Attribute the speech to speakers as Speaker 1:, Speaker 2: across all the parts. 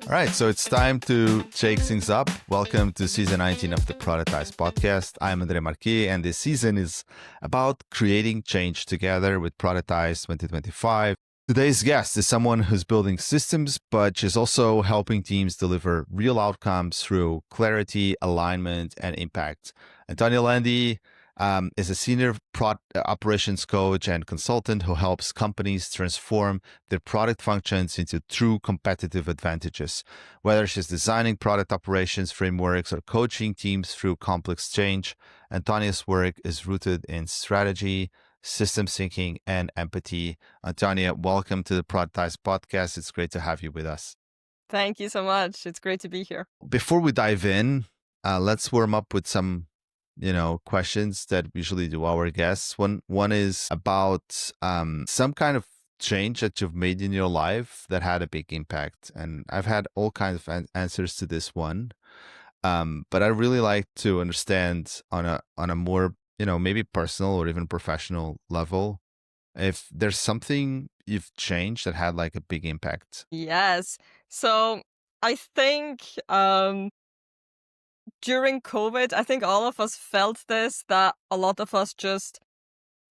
Speaker 1: All right, so it's time to shake things up. Welcome to season 19 of the Productized Podcast. I'm André Marquet, and this season is about creating change together with Productized 2025. Today's guest is someone who's building systems, but she's also helping teams deliver real outcomes through clarity, alignment, and impact. Antonia Landi is a senior operations coach and consultant who helps companies transform their product functions into true competitive advantages. Whether she's designing product operations frameworks or coaching teams through complex change, Antonia's work is rooted in strategy, system thinking, and empathy. Antonia, welcome to the Productized Podcast. It's great to have you with us.
Speaker 2: Thank you so much. It's great to be here.
Speaker 1: Before we dive in, let's warm up with some questions that we usually do our guests. One is about some kind of change that you've made in your life that had a big impact. And I've had all kinds of answers to this one. But I really like to understand on a more, maybe personal or even professional level, if there's something you've changed that had like a big impact.
Speaker 2: Yes. So I think during COVID, I think all of us felt this, that a lot of us just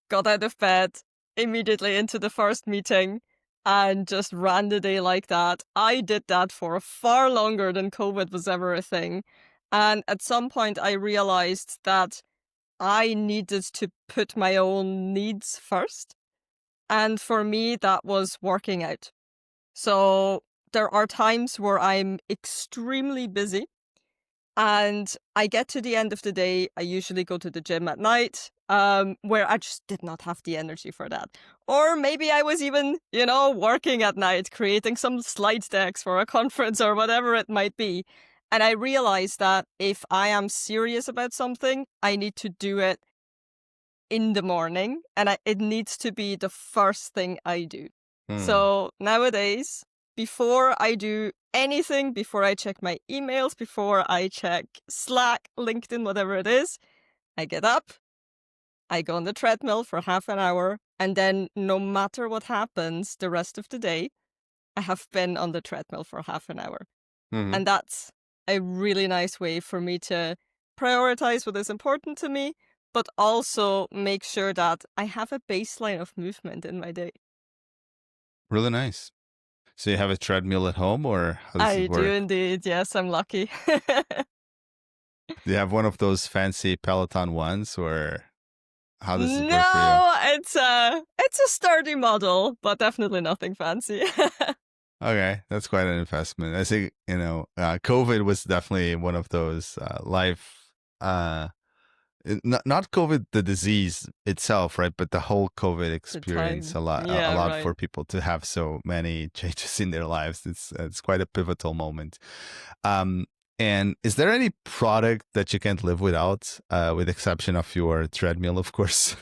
Speaker 2: got out of bed immediately into the first meeting and just ran the day like that. I did that for far longer than COVID was ever a thing. And at some point, I realized that I needed to put my own needs first. And for me, that was working out. So there are times where I'm extremely busy and I get to the end of the day. I usually go to the gym at night, where I just did not have the energy for that. Or maybe I was even, working at night, creating some slide decks for a conference or whatever it might be. And I realized that if I am serious about something, I need to do it in the morning, and it needs to be the first thing I do. So nowadays, before I do anything, before I check my emails, before I check Slack, LinkedIn, whatever it is, I get up, I go on the treadmill for half an hour, and then no matter what happens the rest of the day, I have been on the treadmill for half an hour.
Speaker 1: Mm-hmm.
Speaker 2: And that's a really nice way for me to prioritize what is important to me, but also make sure that I have a baseline of movement in my day.
Speaker 1: Really nice. So you have a treadmill at home, or how does
Speaker 2: I
Speaker 1: it work?
Speaker 2: do indeed. Yes, I'm lucky.
Speaker 1: Do you have one of those fancy Peloton ones, or how does it work for you?
Speaker 2: No, it's a sturdy model, but definitely nothing fancy.
Speaker 1: Okay, that's quite an investment. I think, COVID was definitely one of those life, not COVID, the disease itself, right? But the whole COVID experience, a lot
Speaker 2: right.
Speaker 1: for people to have so many changes in their lives. It's quite a pivotal moment. And is there any product that you can't live without, with exception of your treadmill, of course?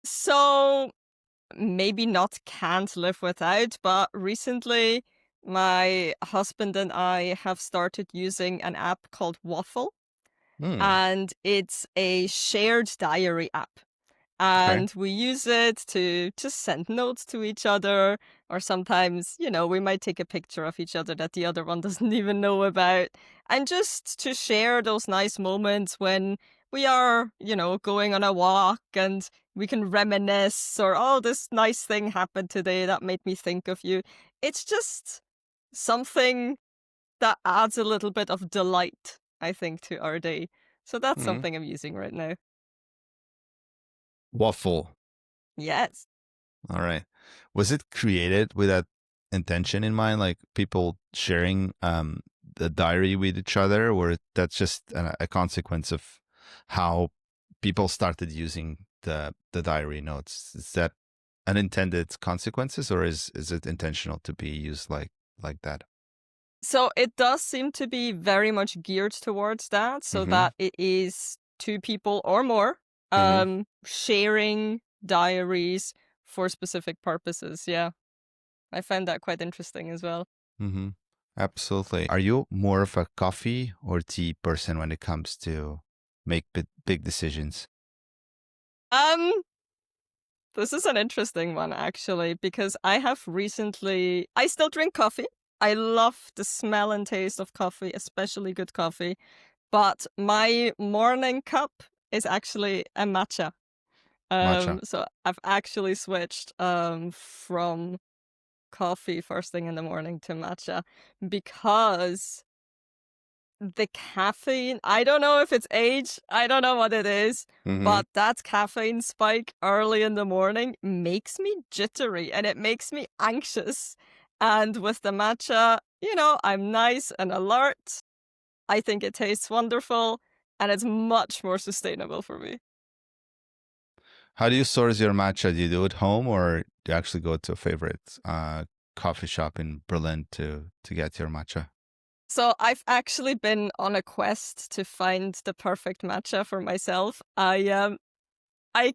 Speaker 2: So maybe not can't live without, but recently my husband and I have started using an app called Waffle, and it's a shared diary app. And we use it to just send notes to each other, or sometimes, we might take a picture of each other that the other one doesn't even know about, and just to share those nice moments when we are, going on a walk and we can reminisce, or, oh, this nice thing happened today that made me think of you. It's just something that adds a little bit of delight, I think, to our day. So that's something I'm using right now.
Speaker 1: Waffle.
Speaker 2: Yes.
Speaker 1: All right. Was it created with that intention in mind, like people sharing the diary with each other, or that's just a consequence of how people started using the diary notes? Is that unintended consequences, or is it intentional to be used like that?
Speaker 2: So it does seem to be very much geared towards that, so that it is two people or more sharing diaries for specific purposes. Yeah, I find that quite interesting as well.
Speaker 1: Mm-hmm. Absolutely. Are you more of a coffee or tea person when it comes to make big decisions?
Speaker 2: This is an interesting one, actually, because I still drink coffee. I love the smell and taste of coffee, especially good coffee. But my morning cup is actually a matcha.
Speaker 1: Matcha.
Speaker 2: So I've actually switched from coffee first thing in the morning to matcha because the caffeine, I don't know if it's age, I don't know what it is, but that caffeine spike early in the morning makes me jittery and it makes me anxious. And with the matcha, I'm nice and alert. I think it tastes wonderful and it's much more sustainable for me.
Speaker 1: How do you source your matcha? Do you do it home or do you actually go to a favorite coffee shop in Berlin to get your matcha?
Speaker 2: So I've actually been on a quest to find the perfect matcha for myself. I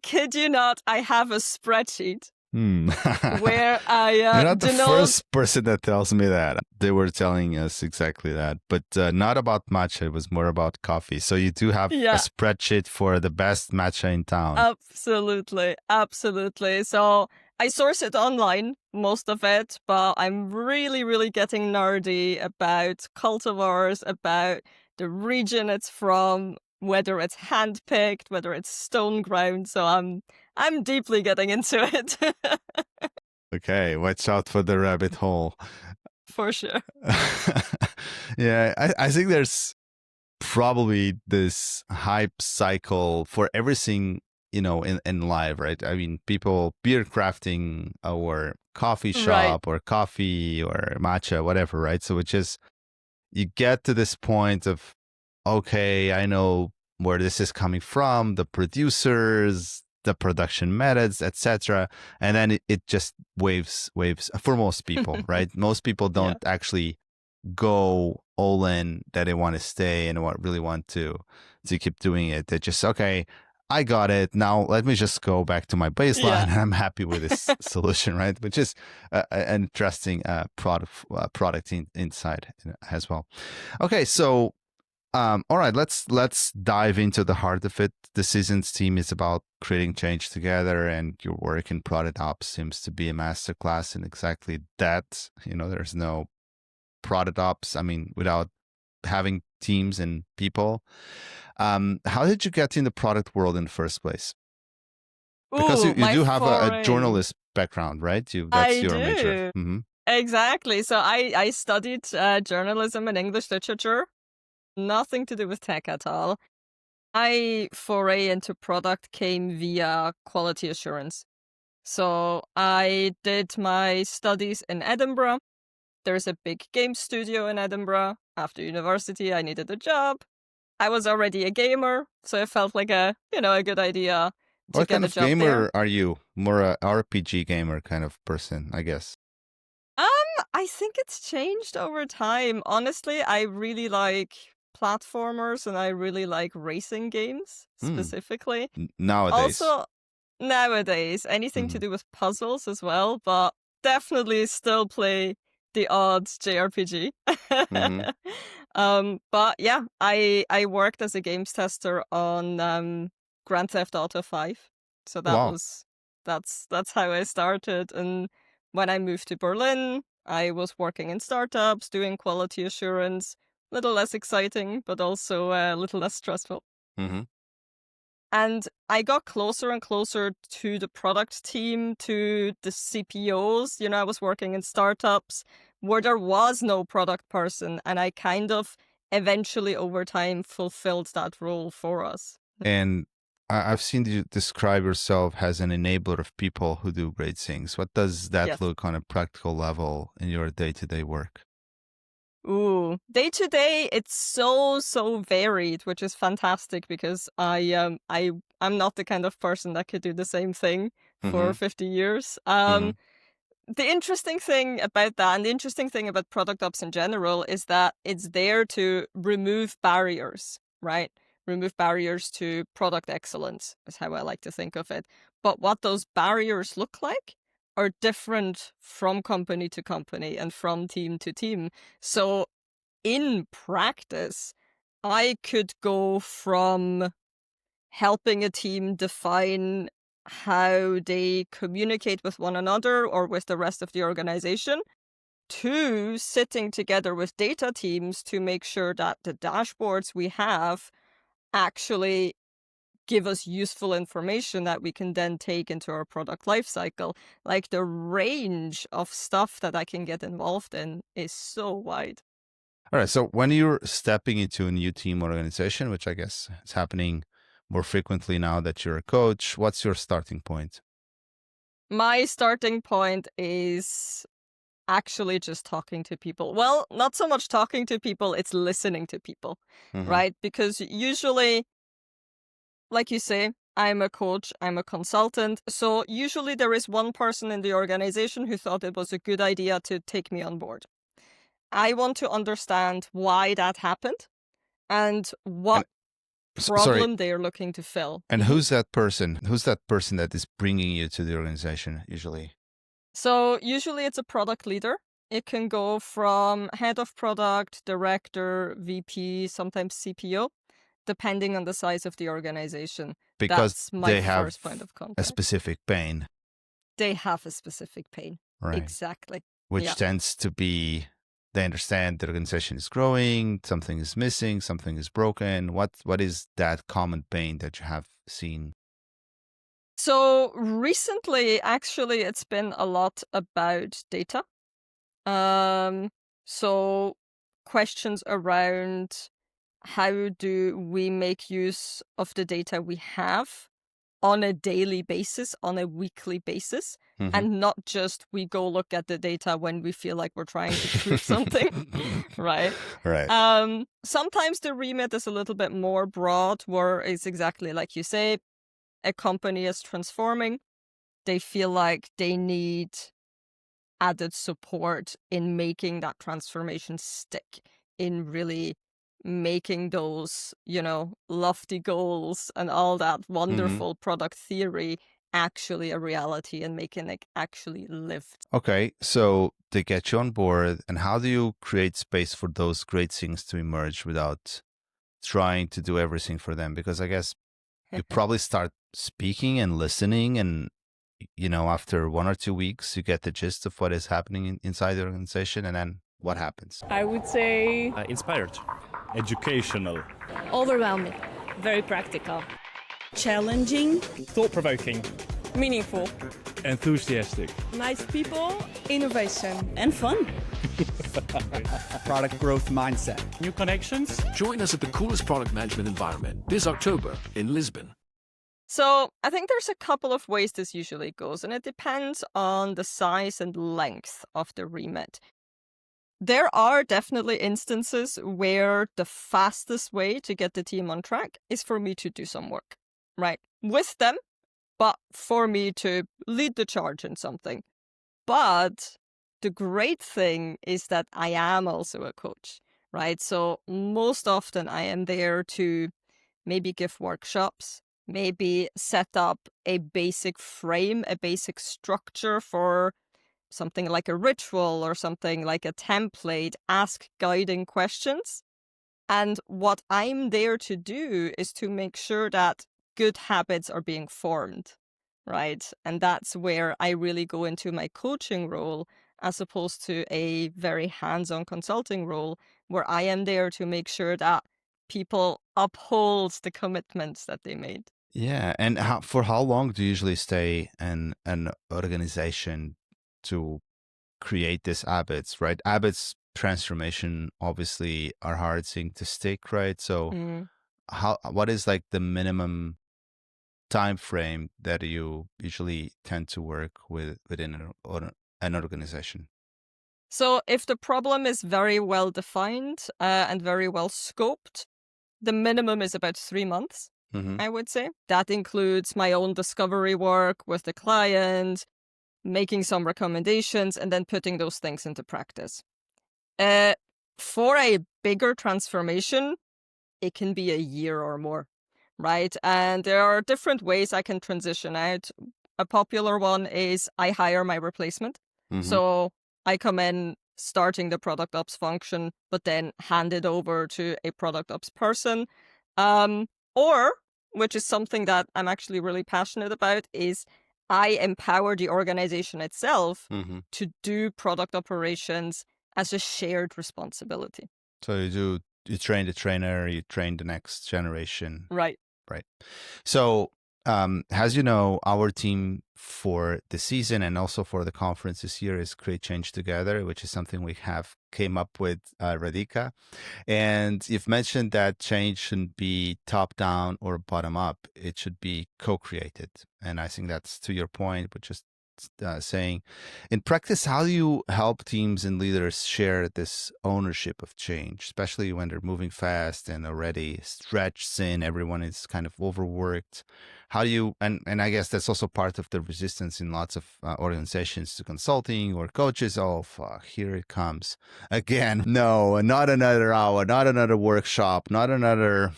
Speaker 2: kid you not, I have a spreadsheet where I
Speaker 1: You're not the first person that tells me that. They were telling us exactly that, but not about matcha. It was more about coffee. So you do have a spreadsheet for the best matcha in town.
Speaker 2: Absolutely. So I source it online, most of it, but I'm really, really getting nerdy about cultivars, about the region it's from, whether it's handpicked, whether it's stone ground. So I'm deeply getting into it.
Speaker 1: Okay, watch out for the rabbit hole.
Speaker 2: For sure.
Speaker 1: Yeah, I think there's probably this hype cycle for everything, in life, right? I mean, people beer crafting or coffee shop or coffee or matcha, whatever, right? So it's just, you get to this point of, okay, I know where this is coming from, the producers, the production methods, etc. And then it just waves for most people, right? Most people don't actually go all in that they want to stay and really want to keep doing it. They just, okay, I got it. Now let me just go back to my baseline and I'm happy with this solution, right? Which is an interesting product inside as well. Okay, so all right, let's dive into the heart of it. The season's theme is about creating change together, and your work in product ops seems to be a masterclass in exactly that. There's no product ops, without having teams and people. How did you get in the product world in the first place? Because you do have a journalist background, right? That's your major. Mm-hmm.
Speaker 2: Exactly. So I studied journalism and English literature. Nothing to do with tech at all. My foray into product came via quality assurance. So I did my studies in Edinburgh. There's a big game studio in Edinburgh. After university, I needed a job. I was already a gamer, so it felt like a good idea to get a job there. What kind of gamer
Speaker 1: are you? More a RPG gamer kind of person, I guess.
Speaker 2: I think it's changed over time. Honestly, I really like platformers and I really like racing games specifically.
Speaker 1: Nowadays.
Speaker 2: Also, nowadays, anything to do with puzzles as well, but definitely still play the odd JRPG. But yeah, I worked as a games tester on Grand Theft Auto 5. So that's how I started. And when I moved to Berlin, I was working in startups, doing quality assurance, a little less exciting, but also a little less stressful. And I got closer and closer to the product team, to the CPOs. I was working in startups where there was no product person. And I kind of eventually over time fulfilled that role for us.
Speaker 1: And I've seen you describe yourself as an enabler of people who do great things. What does that look on a practical level in your day-to-day work?
Speaker 2: Ooh, day-to-day, it's so varied, which is fantastic because I'm not the kind of person that could do the same thing for 50 years. The interesting thing about that, and the interesting thing about product ops in general, is that it's there to remove barriers, right? Remove barriers to product excellence is how I like to think of it. But what those barriers look like are different from company to company and from team to team. So in practice, I could go from helping a team define how they communicate with one another or with the rest of the organization 2, sitting together with data teams to make sure that the dashboards we have actually give us useful information that we can then take into our product lifecycle. Like, the range of stuff that I can get involved in is so wide.
Speaker 1: All right. So when you're stepping into a new team or organization, which I guess is happening more frequently now that you're a coach, what's your starting point?
Speaker 2: My starting point is actually just talking to people. Well, not so much talking to people, it's listening to people, right? Because usually, like you say, I'm a coach, I'm a consultant. So usually there is one person in the organization who thought it was a good idea to take me on board. I want to understand why that happened and what problem they're looking to fill.
Speaker 1: And who's that person? Who's that person that is bringing you to the organization usually?
Speaker 2: So usually it's a product leader. It can go from head of product, director, VP, sometimes CPO, depending on the size of the organization.
Speaker 1: Because
Speaker 2: that's my
Speaker 1: they have
Speaker 2: first point of contact.
Speaker 1: A specific pain.
Speaker 2: They have a specific pain.
Speaker 1: Right.
Speaker 2: Exactly.
Speaker 1: Which tends to be, they understand the organization is growing, something is missing, something is broken. What is that common pain that you have seen?
Speaker 2: So recently, actually, it's been a lot about data. So questions around how do we make use of the data we have on a daily basis, on a weekly basis, and not just we go look at the data when we feel like we're trying to prove something, right?
Speaker 1: Right.
Speaker 2: Sometimes the remit is a little bit more broad, where it's exactly like you say, a company is transforming. They feel like they need added support in making that transformation stick, in really making those, lofty goals and all that wonderful product theory actually a reality and making it actually lived.
Speaker 1: Okay, so they get you on board, and how do you create space for those great things to emerge without trying to do everything for them? Because I guess you probably start speaking and listening, and after 1 or 2 weeks, you get the gist of what is happening inside the organization, and then what happens?
Speaker 3: I would say
Speaker 4: inspired, educational,
Speaker 3: overwhelming, very practical,
Speaker 5: challenging,
Speaker 4: thought-provoking,
Speaker 3: meaningful,
Speaker 4: enthusiastic,
Speaker 3: nice people, innovation,
Speaker 5: and fun.
Speaker 6: Product growth mindset.
Speaker 4: new connections.
Speaker 7: Join us at the coolest product management environment this October in Lisbon.
Speaker 2: So I think there's a couple of ways this usually goes, and it depends on the size and length of the remit. There are definitely instances where the fastest way to get the team on track is for me to do some work, right? With them, but for me to lead the charge in something. But the great thing is that I am also a coach, right? So most often I am there to maybe give workshops, maybe set up a basic frame, a basic structure for something like a ritual or something like a template, ask guiding questions. And what I'm there to do is to make sure that good habits are being formed, right? And that's where I really go into my coaching role, as opposed to a very hands-on consulting role, where I am there to make sure that people uphold the commitments that they made.
Speaker 1: Yeah, and for how long do you usually stay in an organization to create these habits, right? Habits transformation obviously are hard thing to stick, right? So what is like the minimum time frame that you usually tend to work within an organization?
Speaker 2: So if the problem is very well defined and very well scoped, the minimum is about 3 months, I would say. That includes my own discovery work with the client, making some recommendations, and then putting those things into practice. For a bigger transformation, it can be a year or more, right? And there are different ways I can transition out. A popular one is I hire my replacement. So I come in starting the product ops function, but then hand it over to a product ops person. Or, which is something that I'm actually really passionate about, is I empower the organization itself
Speaker 1: Mm-hmm.
Speaker 2: to do product operations as a shared responsibility.
Speaker 1: So you train the trainer, you train the next generation.
Speaker 2: Right.
Speaker 1: Right. So, as you know, our team for the season and also for the conference this year is Create Change Together, which is something we have came up with Radhika. And you've mentioned that change shouldn't be top down or bottom up. It should be co-created. And I think that's to your point, but just saying, in practice, how do you help teams and leaders share this ownership of change, especially when they're moving fast and already stretched thin, everyone is kind of overworked? How do you, and I guess that's also part of the resistance in lots of organizations to consulting or coaches. Oh, fuck, here it comes again. No, not another hour, not another workshop, not another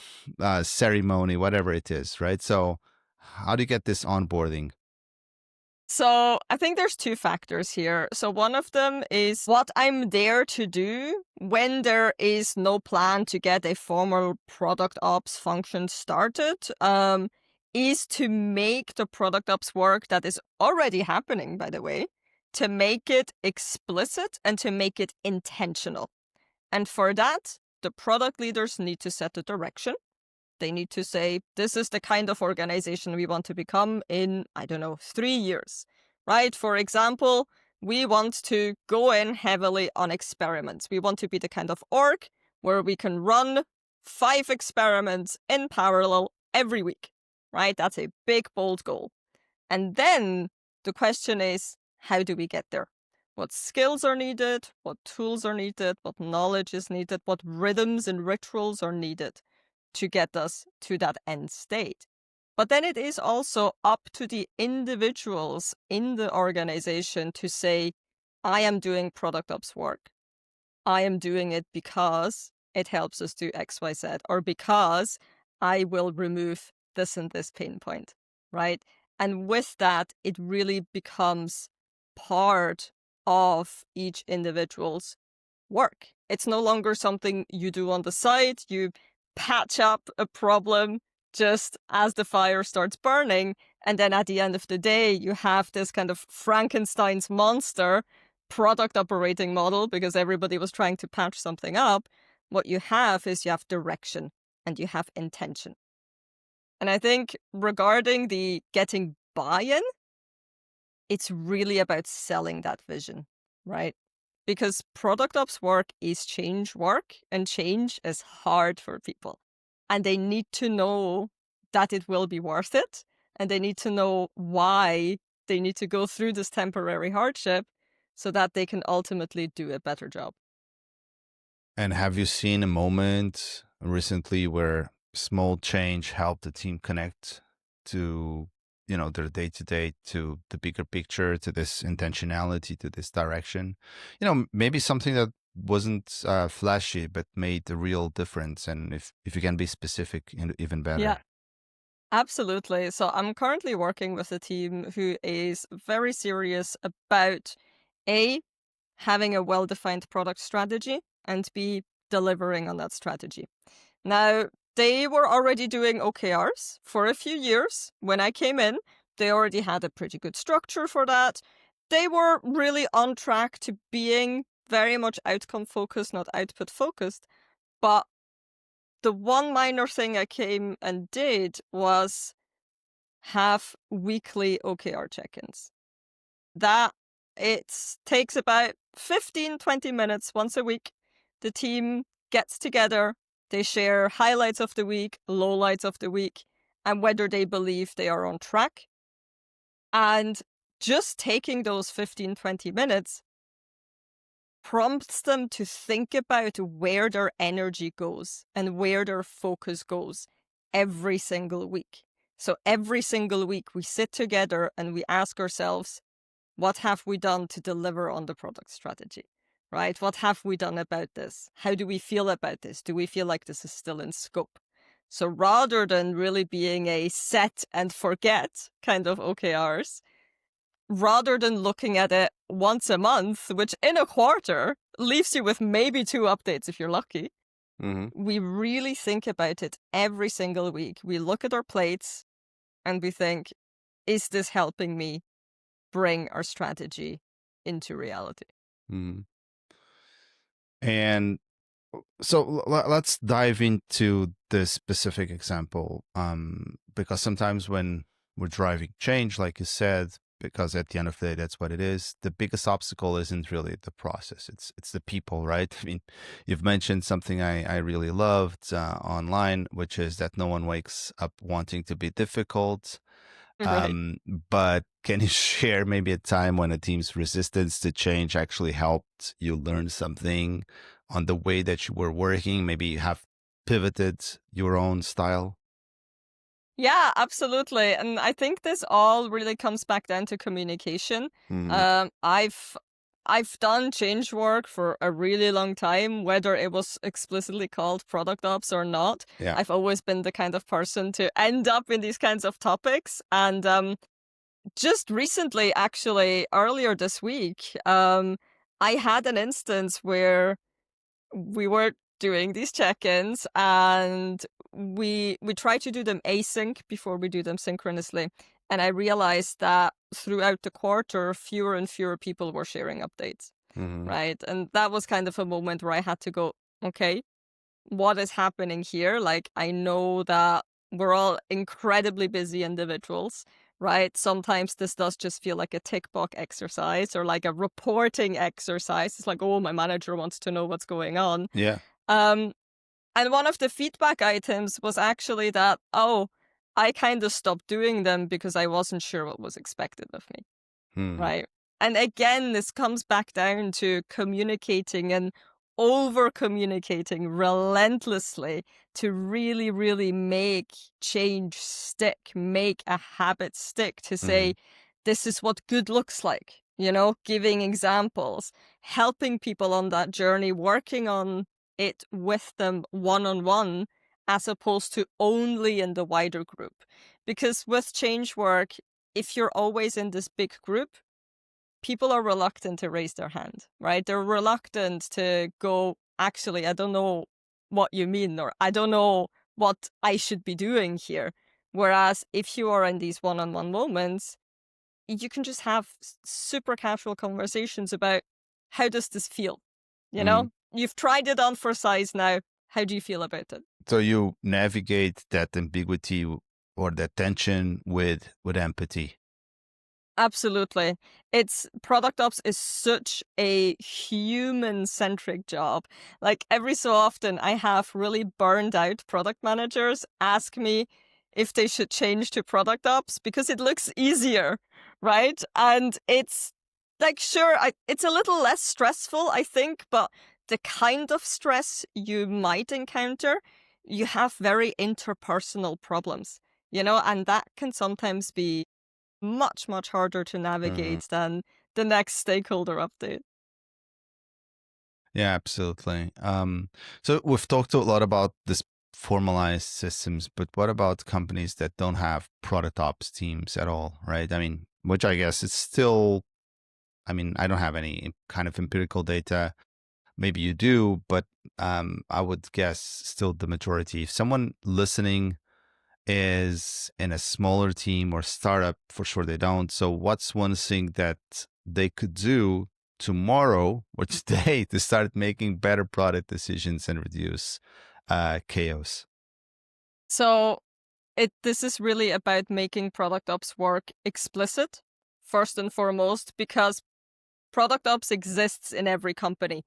Speaker 1: ceremony, whatever it is, right? So how do you get this onboarding?
Speaker 2: So I think there's two factors here. So one of them is what I'm there to do when there is no plan to get a formal product ops function started, is to make the product ops work that is already happening, by the way, to make it explicit and to make it intentional. And for that, the product leaders need to set the direction. They need to say, this is the kind of organization we want to become in, 3 years, right? For example, we want to go in heavily on experiments. We want to be the kind of org where we can run 5 experiments in parallel every week, right? That's a big, bold goal. And then the question is, how do we get there? What skills are needed? What tools are needed? What knowledge is needed? What rhythms and rituals are needed to get us to that end state? But then it is also up to the individuals in the organization to say, I am doing product ops work. I am doing it because it helps us do X, Y, Z, or because I will remove this and this pain point, right? And with that, it really becomes part of each individual's work. It's no longer something you do on the side. You patch up a problem just as the fire starts burning. And then at the end of the day, you have this kind of Frankenstein's monster product operating model because everybody was trying to patch something up. What you have is you have direction and you have intention. And I think regarding the getting buy-in, it's really about selling that vision, right? Because product ops work is change work, and change is hard for people. And they need to know that it will be worth it. And they need to know why they need to go through this temporary hardship so that they can ultimately do a better job.
Speaker 1: And have you seen a moment recently where small change helped the team connect to, their day-to-day, to the bigger picture, to this intentionality, to this direction? Maybe something that wasn't flashy, but made a real difference. And if you can be specific, even better.
Speaker 2: Yeah, absolutely. So I'm currently working with a team who is very serious about A, having a well-defined product strategy, and B, delivering on that strategy. Now, they were already doing OKRs for a few years. When I came in, they already had a pretty good structure for that. They were really on track to being very much outcome focused, not output focused. But the one minor thing I came and did was have weekly OKR check-ins. That it takes about 15-20 minutes once a week. The team gets together. They share highlights of the week, lowlights of the week, and whether they believe they are on track. And just taking those 15-20 minutes prompts them to think about where their energy goes and where their focus goes every single week. So every single week we sit together and we ask ourselves, what have we done to deliver on the product strategy? Right? What have we done about this? How do we feel about this? Do we feel like this is still in scope? So rather than really being a set and forget kind of OKRs, rather than looking at it once a month, which in a quarter leaves you with maybe 2 updates if you're lucky, we really think about it every single week. We look at our plates and we think, is this helping me bring our strategy into reality.
Speaker 1: Mhm. And so let's dive into this specific example, because sometimes when we're driving change, like you said, because at the end of the day, that's what it is. The biggest obstacle isn't really the process; it's the people, right? I mean, you've mentioned something I really loved online, which is that no one wakes up wanting to be difficult.
Speaker 2: Right.
Speaker 1: But can you share maybe a time when a team's resistance to change actually helped you learn something on the way that you were working? Maybe you have pivoted your own style?
Speaker 2: Yeah, absolutely. And I think this all really comes back down to communication.
Speaker 1: Mhm.
Speaker 2: I've done change work for a really long time, whether it was explicitly called product ops or not.
Speaker 1: Yeah.
Speaker 2: I've always been the kind of person to end up in these kinds of topics. And just recently, actually, earlier this week, I had an instance where we were doing these check-ins and we try to do them async before we do them synchronously. And I realized that throughout the quarter, fewer and fewer people were sharing updates,
Speaker 1: Mhm.
Speaker 2: right? And that was kind of a moment where I had to go, okay, what is happening here? Like, I know that we're all incredibly busy individuals, right? Sometimes this does just feel like a tick box exercise or like a reporting exercise. It's like, oh, my manager wants to know what's going on.
Speaker 1: Yeah.
Speaker 2: Um, and one of the feedback items was actually that, oh, I kind of stopped doing them because I wasn't sure what was expected of me.
Speaker 1: Hmm.
Speaker 2: Right. And again, this comes back down to communicating and over communicating relentlessly to really, really make change stick, make a habit stick, to say,
Speaker 1: Mhm.
Speaker 2: this is what good looks like, giving examples, helping people on that journey, working on it with them one-on-one, as opposed to only in the wider group. Because with change work, if you're always in this big group, people are reluctant to raise their hand, right? They're reluctant to go, actually, I don't know what you mean, or I don't know what I should be doing here. Whereas if you are in these one-on-one moments, you can just have super casual conversations about, how does this feel?
Speaker 1: Mhm.
Speaker 2: You've tried it on for size now. How do you feel about it?
Speaker 1: So you navigate that ambiguity or that tension with empathy.
Speaker 2: Absolutely. It's product ops is such a human-centric job. Like every so often I have really burned out product managers ask me if they should change to product ops because it looks easier, right? And it's like, sure, it's a little less stressful, I think, but the kind of stress you might encounter, you have very interpersonal problems, and that can sometimes be much, much harder to
Speaker 1: Mhm.
Speaker 2: navigate than the next stakeholder update.
Speaker 1: Yeah, absolutely. So we've talked a lot about this formalized systems, but what about companies that don't have product ops teams at all, right? I mean, which I guess it's still, I mean, I don't have any kind of empirical data. Maybe you do, but I would guess still the majority. If someone listening is in a smaller team or startup, for sure they don't. So what's one thing that they could do tomorrow or today to start making better product decisions and reduce chaos?
Speaker 2: So this is really about making product ops work explicit, first and foremost, because product ops exists in every company,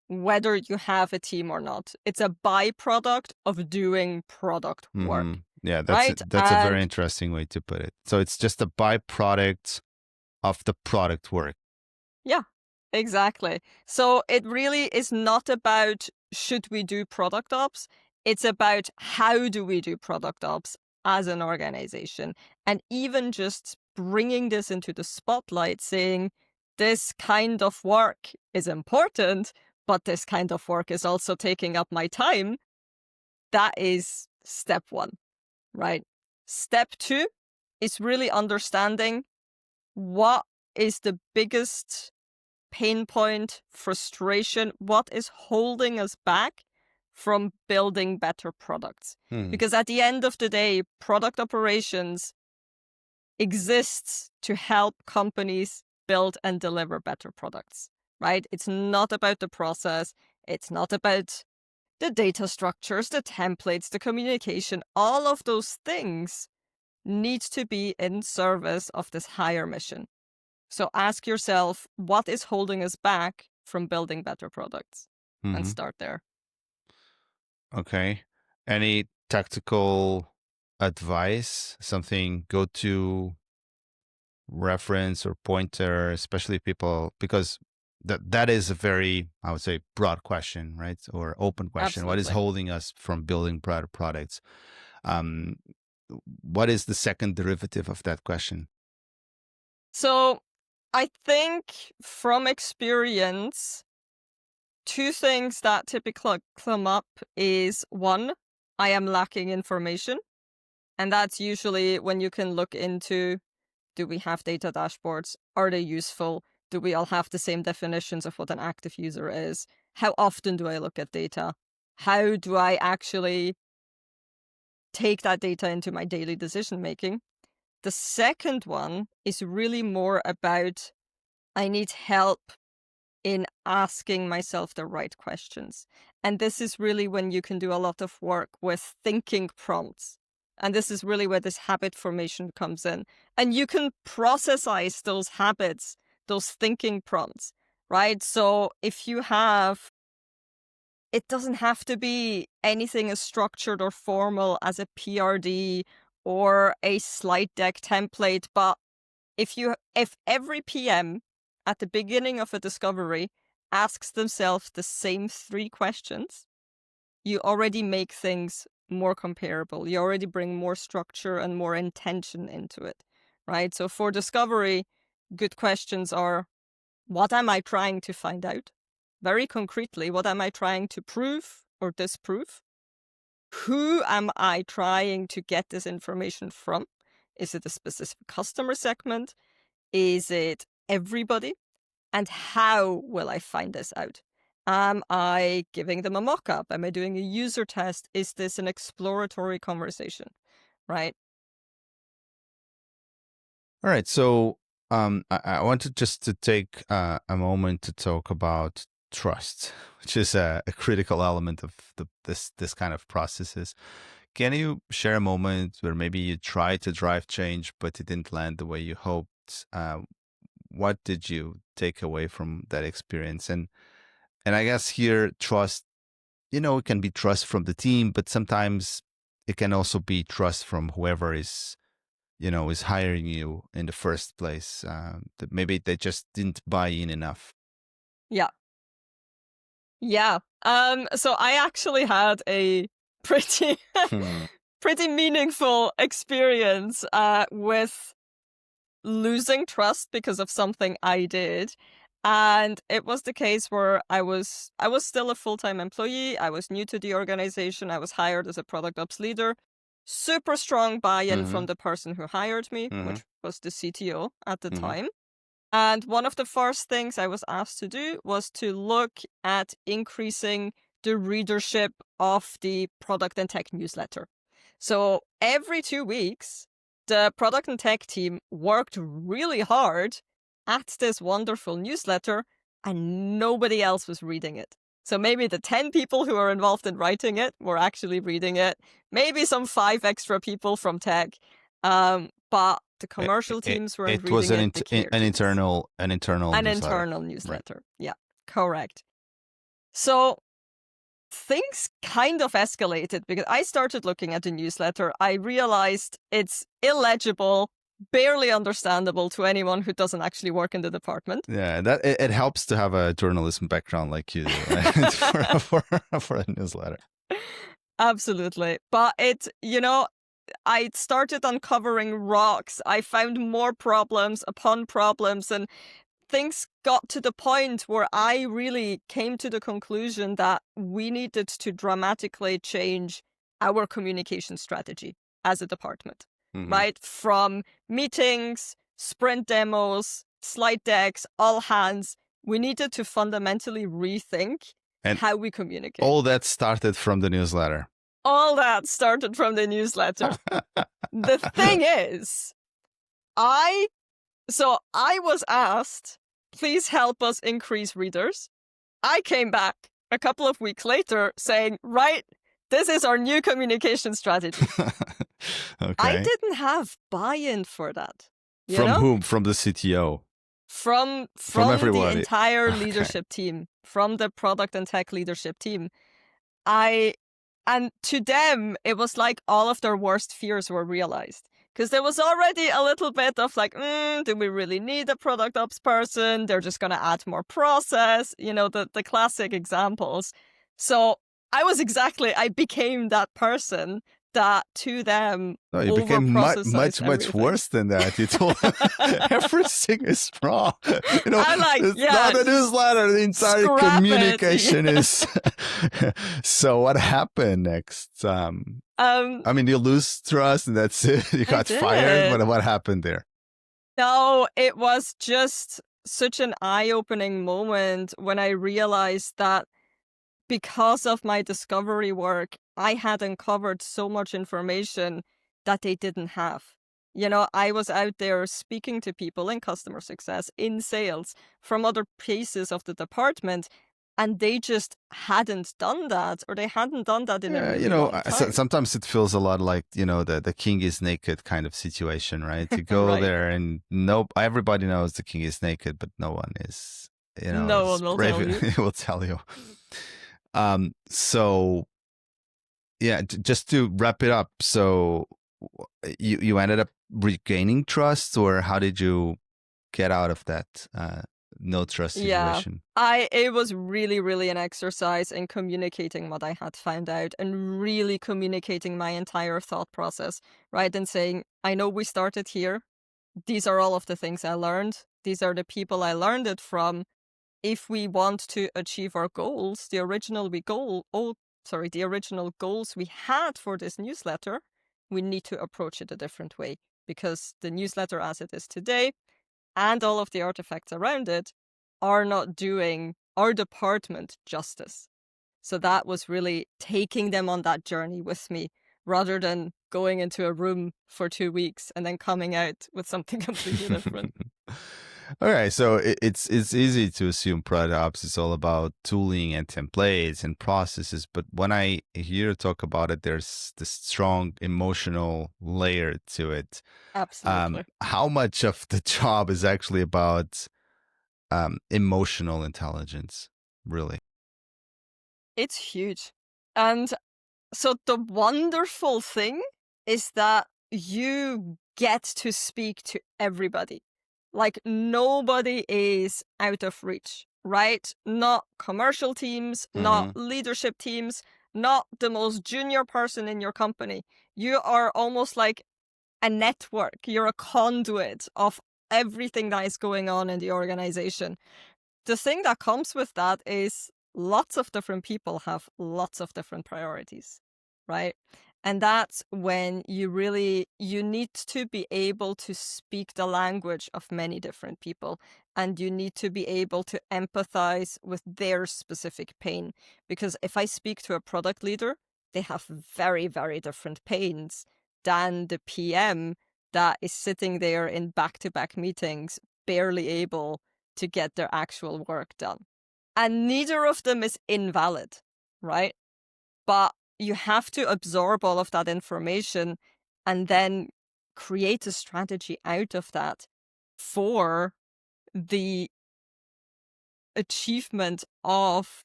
Speaker 2: whether you have a team or not. It's a byproduct of doing product
Speaker 1: Hmm.
Speaker 2: work,
Speaker 1: Yeah,
Speaker 2: right?
Speaker 1: that's a very
Speaker 2: And
Speaker 1: interesting way to put it. So it's just a byproduct of the product work.
Speaker 2: yeah, exactly. So it really is not about should we do product ops? It's about how do we do product ops as an organization? And even just bringing this into the spotlight, saying this kind of work is important, but this kind of work is also taking up my time. That is step one, right? Step two is really understanding what is the biggest pain point, frustration, what is holding us back from building better products.
Speaker 1: Hmm.
Speaker 2: Because at the end of the day, product operations exists to help companies build and deliver better products, right? It's not about the process. It's not about the data structures, the templates, the communication. All of those things need to be in service of this higher mission. So ask yourself, what is holding us back from building better products? And start there.
Speaker 1: Okay. Any tactical advice, something go-to reference or pointer, especially people, because that is a very, I would say, broad question, right? Or open question. What is
Speaker 2: Absolutely.
Speaker 1: holding us from building better products? What is the second derivative of that question?
Speaker 2: So I think from experience, two things that typically come up is one, I am lacking information. And that's usually when you can look into, do we have data dashboards? Are they useful? Do we all have the same definitions of what an active user is? How often do I look at data? How do I actually take that data into my daily decision making? The second one is really more about, I need help in asking myself the right questions. And this is really when you can do a lot of work with thinking prompts. And this is really where this habit formation comes in. And you can processize those habits, those thinking prompts, right? So if you have, it doesn't have to be anything as structured or formal as a PRD or a slide deck template, but if every PM at the beginning of a discovery asks themselves the same 3 questions, you already make things more comparable. You already bring more structure and more intention into it, right? So for discovery, good questions are, what am I trying to find out? Very concretely, what am I trying to prove or disprove? Who am I trying to get this information from? Is it a specific customer segment? Is it everybody? And how will I find this out? Am I giving them a mock-up? Am I doing a user test? Is this an exploratory conversation, right?
Speaker 1: All right. So I wanted just to take a moment to talk about trust, which is a critical element of this kind of processes. Can you share a moment where maybe you tried to drive change, but it didn't land the way you hoped? What did you take away from that experience? And I guess here, trust, it can be trust from the team, but sometimes it can also be trust from whoever is hiring you in the first place. That maybe they just didn't buy in enough.
Speaker 2: Yeah. Yeah. So I actually had a pretty meaningful experience with losing trust because of something I did. And it was the case where I was still a full-time employee. I was new to the organization. I was hired as a product ops leader. Super strong buy-in from the person who hired me, which was the CTO at the time. And one of the first things I was asked to do was to look at increasing the readership of the product and tech newsletter. So every 2 weeks, the product and tech team worked really hard at this wonderful newsletter, and nobody else was reading it. So maybe the 10 people who were involved in writing it were actually reading it. Maybe some 5 extra people from tech. But the commercial teams weren't reading it.
Speaker 1: It was an internal newsletter.
Speaker 2: Internal newsletter. Right. Yeah, correct. So things kind of escalated because I started looking at the newsletter. I realized it's illegible, barely understandable to anyone who doesn't actually work in the department.
Speaker 1: Yeah, that it helps to have a journalism background like you do, right? for a newsletter.
Speaker 2: Absolutely. But I started uncovering rocks. I found more problems upon problems, and things got to the point where I really came to the conclusion that we needed to dramatically change our communication strategy as a department, right? From meetings, sprint demos, slide decks, all hands, we needed to fundamentally rethink how we communicate.
Speaker 1: All that started from the newsletter.
Speaker 2: All that started from the newsletter. The thing is, I was asked, please help us increase readers. I came back a couple of weeks later saying, right, this is our new communication strategy.
Speaker 1: Okay.
Speaker 2: I didn't have buy-in for that.
Speaker 1: From whom? From the CTO?
Speaker 2: From
Speaker 1: everybody.
Speaker 2: the entire
Speaker 1: Okay.
Speaker 2: leadership team, from the product and tech leadership team. And to them, it was like all of their worst fears were realized. Because there was already a little bit of like, do we really need a product ops person? They're just going to add more process, the classic examples. So I became that person that to them,
Speaker 1: No, you became much
Speaker 2: everything.
Speaker 1: worse than that. You told them everything is wrong. It's not a newsletter. The entire communication is. So what happened next? You lose trust and that's it. You got fired. What happened there?
Speaker 2: No, it was just such an eye-opening moment when I realized that because of my discovery work, I had uncovered so much information that they didn't have. I was out there speaking to people in customer success, in sales, from other pieces of the department, and they just hadn't done that, or they hadn't done that in a really long time.
Speaker 1: Sometimes it feels a lot like, the king is naked kind of situation, right? You go
Speaker 2: Right.
Speaker 1: there and everybody knows the king is naked, but no one is,
Speaker 2: No one will tell you.
Speaker 1: It will tell you. Just to wrap it up. So you ended up regaining trust, or how did you get out of that no trust situation?
Speaker 2: It was really, really an exercise in communicating what I had found out and really communicating my entire thought process, right? And saying, I know we started here. These are all of the things I learned. These are the people I learned it from. If we want to achieve our goals, the original goals we had for this newsletter, we need to approach it a different way, because the newsletter as it is today and all of the artifacts around it are not doing our department justice. So that was really taking them on that journey with me, rather than going into a room for 2 weeks and then coming out with something completely different.
Speaker 1: All right, so it's easy to assume product ops is all about tooling and templates and processes, but when I hear you talk about it, there's this strong emotional layer to it.
Speaker 2: Absolutely.
Speaker 1: How much of the job is actually about emotional intelligence, really?
Speaker 2: It's huge. And so the wonderful thing is that you get to speak to everybody. Like, nobody is out of reach, right? Not commercial teams, not leadership teams, not the most junior person in your company. You are almost like a network. You're a conduit of everything that is going on in the organization. The thing that comes with that is lots of different people have lots of different priorities, right? And that's when you need to be able to speak the language of many different people, and you need to be able to empathize with their specific pain. Because if I speak to a product leader, they have very, very different pains than the PM that is sitting there in back-to-back meetings, barely able to get their actual work done. And neither of them is invalid, right? But you have to absorb all of that information and then create a strategy out of that for the achievement of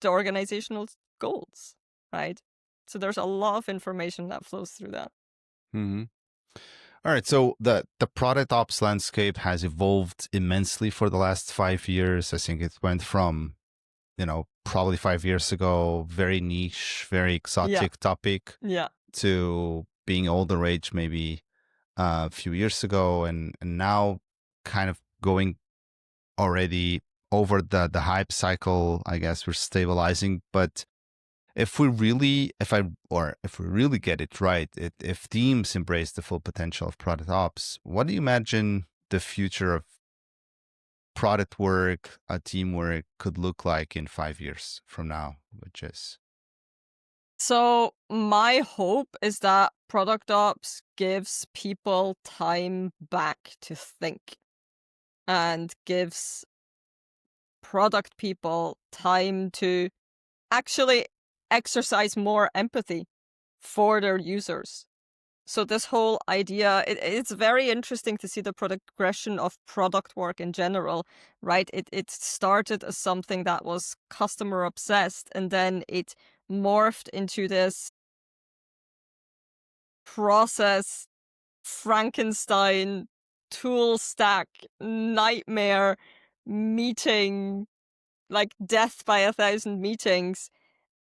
Speaker 2: the organizational goals, right? So there's a lot of information that flows through that.
Speaker 1: Mm-hmm. All right. So the product ops landscape has evolved immensely for the last 5 years. I think it went from, probably 5 years ago, very niche, very exotic topic, to being all the rage maybe a few years ago, and now kind of going already over the hype cycle. I guess we're stabilizing, but if we really get it right, if teams embrace the full potential of product ops, what do you imagine the future of product work, teamwork could look like in 5 years from now, which is?
Speaker 2: So my hope is that product ops gives people time back to think and gives product people time to actually exercise more empathy for their users. So this whole idea, it's very interesting to see the progression of product work in general, right? It started as something that was customer obsessed, and then it morphed into this process Frankenstein tool stack nightmare meeting, like death by 1,000 meetings.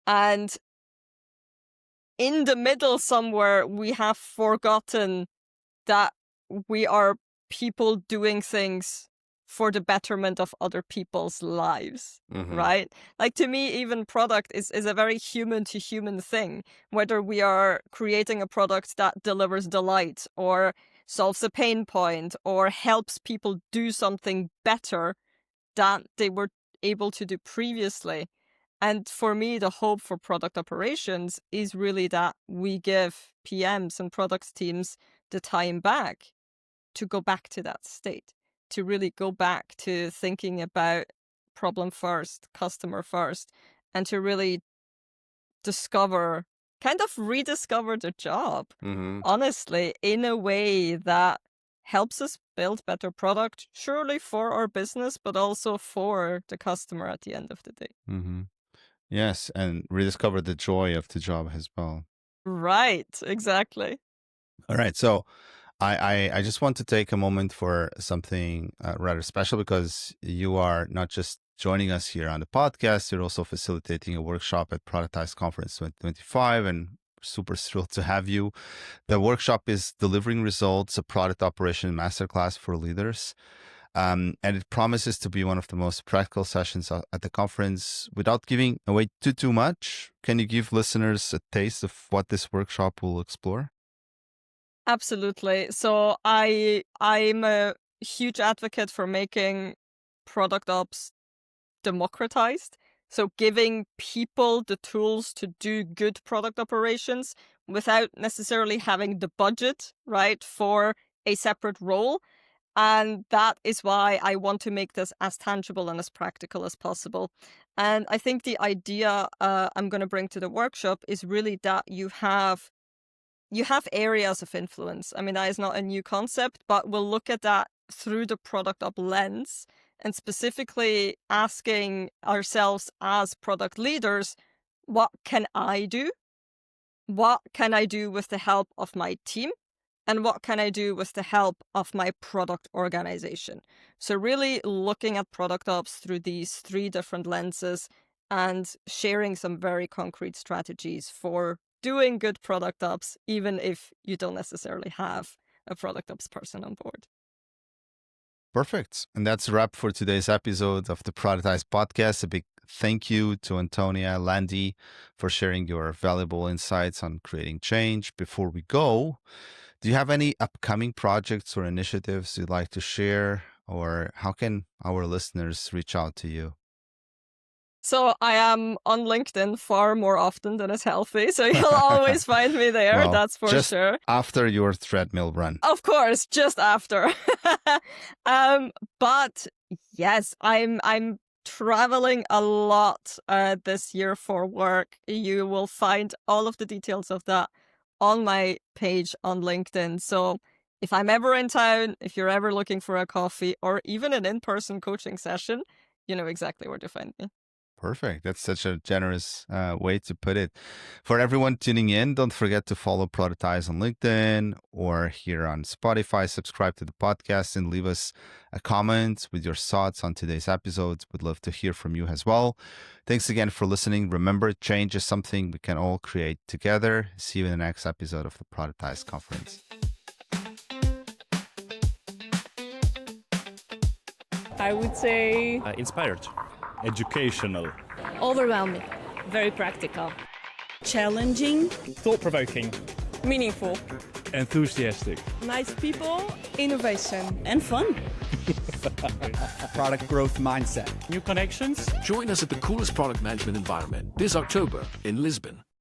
Speaker 2: And in the middle somewhere, we have forgotten that we are people doing things for the betterment of other people's lives, right? Like, to me, even product is a very human to human thing, whether we are creating a product that delivers delight or solves a pain point or helps people do something better that they were able to do previously. And for me, the hope for product operations is really that we give PMs and product teams the time back to go back to that state, to really go back to thinking about problem first, customer first, and to really discover, kind of rediscover the job, honestly, in a way that helps us build better product, surely for our business, but also for the customer at the end of the day.
Speaker 1: Yes, and rediscover the joy of the job as well.
Speaker 2: Right, exactly.
Speaker 1: All right, so I just want to take a moment for something rather special, because you are not just joining us here on the podcast, you're also facilitating a workshop at Productized Conference 2025, and super thrilled to have you. The workshop is Delivering Results, a Product Operation Masterclass for Leaders. And it promises to be one of the most practical sessions at the conference. Without giving away too much, can you give listeners a taste of what this workshop will explore?
Speaker 2: Absolutely. So I'm a huge advocate for making product ops democratized. So giving people the tools to do good product operations without necessarily having the budget, right, for a separate role. And that is why I want to make this as tangible and as practical as possible. And I think the idea I'm going to bring to the workshop is really that you have areas of influence. I mean, that is not a new concept, but we'll look at that through the product up lens, and specifically asking ourselves as product leaders, what can I do? What can I do with the help of my team? And what can I do with the help of my product organization? So really looking at product ops through these three different lenses and sharing some very concrete strategies for doing good product ops, even if you don't necessarily have a product ops person on board.
Speaker 1: Perfect. And that's a wrap for today's episode of the Productized Podcast. A big thank you to Antonia Landi for sharing your valuable insights on creating change. Before we go, do you have any upcoming projects or initiatives you'd like to share, or how can our listeners reach out to you?
Speaker 2: So I am on LinkedIn far more often than is healthy. So you'll always find me there.
Speaker 1: Well,
Speaker 2: that's for
Speaker 1: just
Speaker 2: sure.
Speaker 1: After your treadmill run.
Speaker 2: Of course, just after. But yes, I'm traveling a lot this year for work. You will find all of the details of that on my page on LinkedIn. So if I'm ever in town, if you're ever looking for a coffee or even an in-person coaching session, you know exactly where to find me.
Speaker 1: Perfect. That's such a generous way to put it. For everyone tuning in, don't forget to follow Productize on LinkedIn or here on Spotify. Subscribe to the podcast and leave us a comment with your thoughts on today's episodes. We'd love to hear from you as well. Thanks again for listening. Remember, change is something we can all create together. See you in the next episode of the Productize Conference.
Speaker 3: I would say
Speaker 4: Inspired. Educational.
Speaker 3: overwhelming, very practical,
Speaker 5: challenging,
Speaker 4: Thought-provoking.
Speaker 3: meaningful,
Speaker 4: Enthusiastic.
Speaker 3: nice people, innovation.
Speaker 5: and fun.
Speaker 6: Product growth mindset.
Speaker 4: New connections.
Speaker 7: Join us at the coolest product management environment this October in Lisbon.